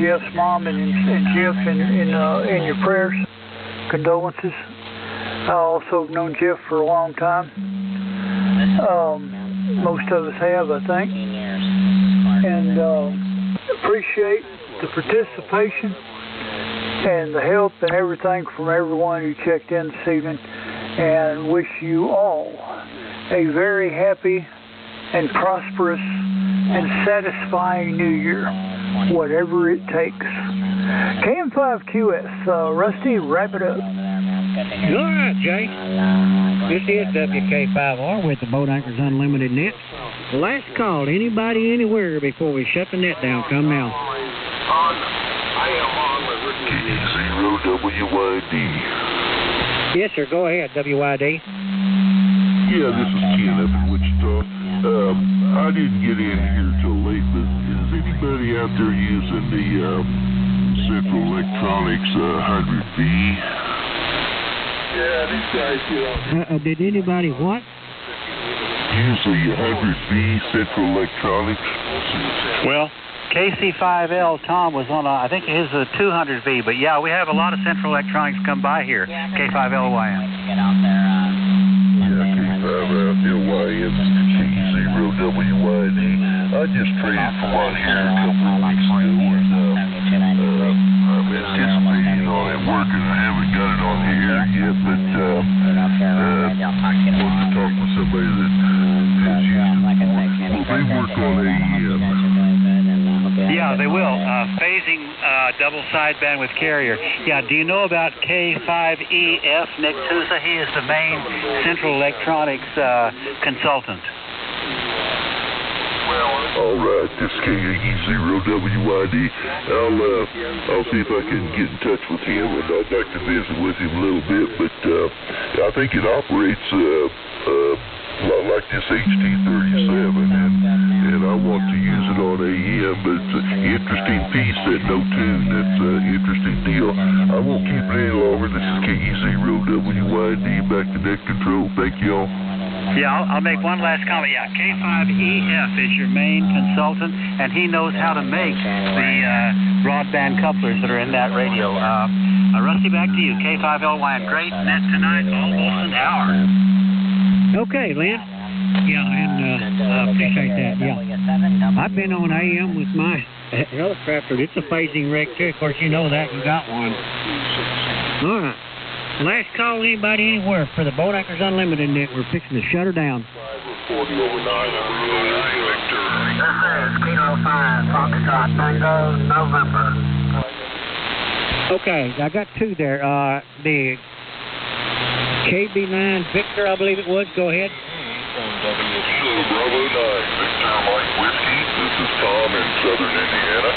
Jeff's mom and Jeff in your prayers. Condolences. I also have known Jeff for a long time. Most of us have, I think. And appreciate the participation and the help and everything from everyone who checked in this evening. And wish you all a very happy and prosperous and satisfying New Year, whatever it takes. KM5QS, Rusty, wrap it up. All right, Jay. This is WK5R with the Boat Anchors Unlimited Net. Last call, anybody, anywhere before we shut the net down. Come now. K0WYD. Yes, sir. Go ahead, WYD. Yeah, this is Ken up in Wichita. I didn't get in here till late, but is anybody out there using the Central Electronics 100V? Yeah, these guys get on. Did anybody what? Use the 100V Central Electronics? Well, KC5L, Tom was on, I think his is a 200V, but yeah, we have a lot of Central Electronics come by here, K5LYN. Get out there. KC0WYD. I just traded for one here a couple of weeks ago, and I'm anticipating on it working. I haven't got it on the air yet, but I wanted to talk with somebody that has used it. Will they work on AEM? Yeah, they will. Phasing double sideband with carrier. Yeah, do you know about K5EF, Nick Sousa? He is the main Central Electronics consultant. All right, this is KAE0WYD. I'll see if I can get in touch with him, and I'd like to visit with him a little bit, but I think it operates like this HT37, and I want to use it on AEM, but it's an interesting piece, that no tune. That's an interesting deal. I won't keep it any longer. This is KE0WYD, back to net control. Thank you all. Yeah, I'll make one last comment. Yeah, K5EF is your main consultant, and he knows how to make the broadband couplers that are in that radio. Rusty, back to you. K5LYN, great net tonight, almost an hour. Okay, Lynn. Yeah, and I appreciate that, yeah. I've been on AM with my helicopter. It's a phasing rig, too. Of course, you know that. You got one. All right. Last call, anybody, anywhere, for the Boat Anchors Unlimited net. We're fixing to shut her down. 40 over 9, This is Kilo 5, Foxtrot, Tango, November. Okay, I got two there. The KB9 Victor, I believe it was. Go ahead. Bravo 9, Victor Mike Whiskey. This is Tom in southern Indiana.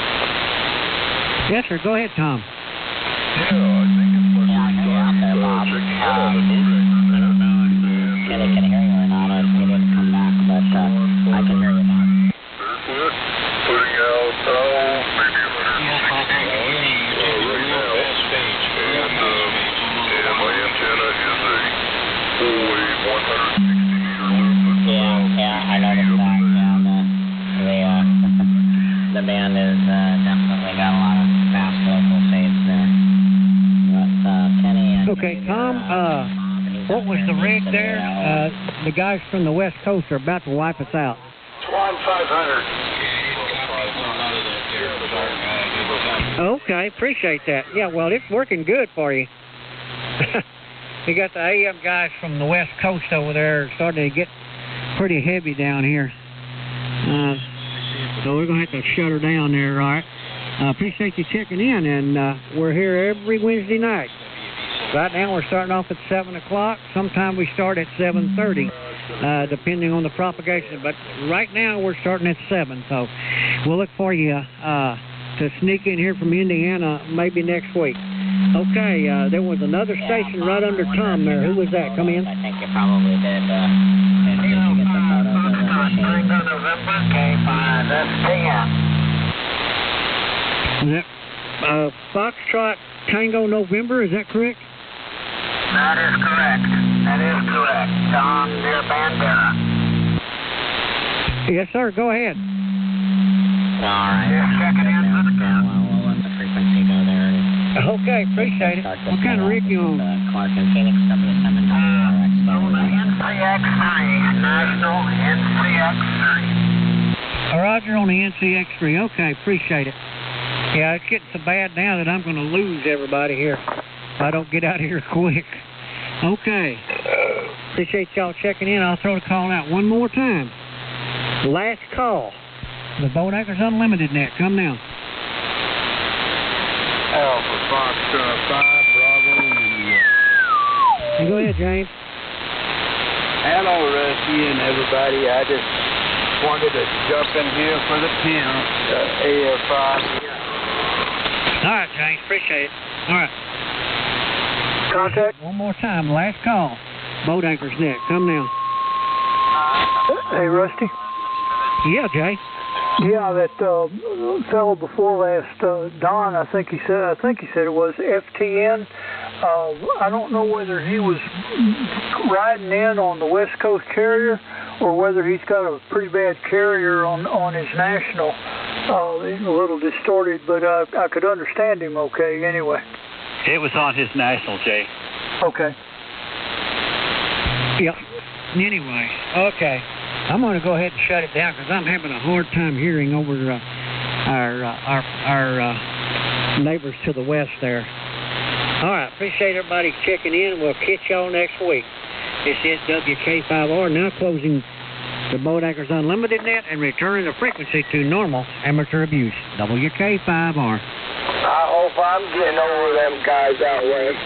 Yes, sir. Go ahead, Tom. Yeah, I think it's my first time checking in on the Boat Anchor Net. I don't know if Kenny can hear you or not. He didn't come back, but I can hear you now. Barefoot, putting out, maybe 160 right now. And my antenna is a full-wave 160-meter loop. Yeah, I noticed that. Yeah, the band is definitely got a lot of fast local fades there. But Kenny. Okay, Tom. What was the rig there? The guys from the West Coast are about to wipe us out. Swan 500. Okay, appreciate that. Yeah, well, it's working good for you. You got the AM guys from the West Coast over there starting to get pretty heavy down here. So we're going to have to shut her down there, all right? I appreciate you checking in, and we're here every Wednesday night. Right now we're starting off at 7 o'clock. Sometime we start at 7:30, depending on the propagation. But right now we're starting at 7, so we'll look for you to sneak in here from Indiana maybe next week. Okay, there was another station right under Tom there. Who was that? Come in. I think you probably did. Did you get the photos of the machine? November, K5, STN. Is that Foxtrot Tango November? Is that correct? That is correct. That is correct. John Deere Bandera. Yes, sir. Go ahead. All right. Just checking in for the count. We'll let the frequency go there. Okay, appreciate it. What kind of rig you on? Clark and Phoenix W7 NCX3. National NCX3. Roger on the NCX3. Okay, appreciate it. Yeah, it's getting so bad now that I'm going to lose everybody here if I don't get out of here quick. Okay. Appreciate y'all checking in. I'll throw the call out one more time. Last call. The Boat Anchors Unlimited net. Come now. Alpha Fox 5 Bravo India. Go ahead, James. Hello, Rusty and everybody. I just wanted to jump in here for the count. AF5. All right, James. Appreciate it. All right. Contact. One more time. Last call. Boat Anchors net. Come now. Hey, Rusty. Yeah, Jay. Yeah, that fellow before last, Don, I think he said it was FTN. I don't know whether he was riding in on the West Coast carrier or whether he's got a pretty bad carrier on his national. He's a little distorted, but I could understand him okay anyway. It was on his national, Jay. Okay. Yeah. Anyway, okay. I'm going to go ahead and shut it down because I'm having a hard time hearing over our neighbors to the west there. All right, appreciate everybody checking in. We'll catch y'all next week. This is WK5R, now closing the Boat Anchors Unlimited net and returning the frequency to normal amateur abuse. WK5R. I hope I'm getting over them guys out west.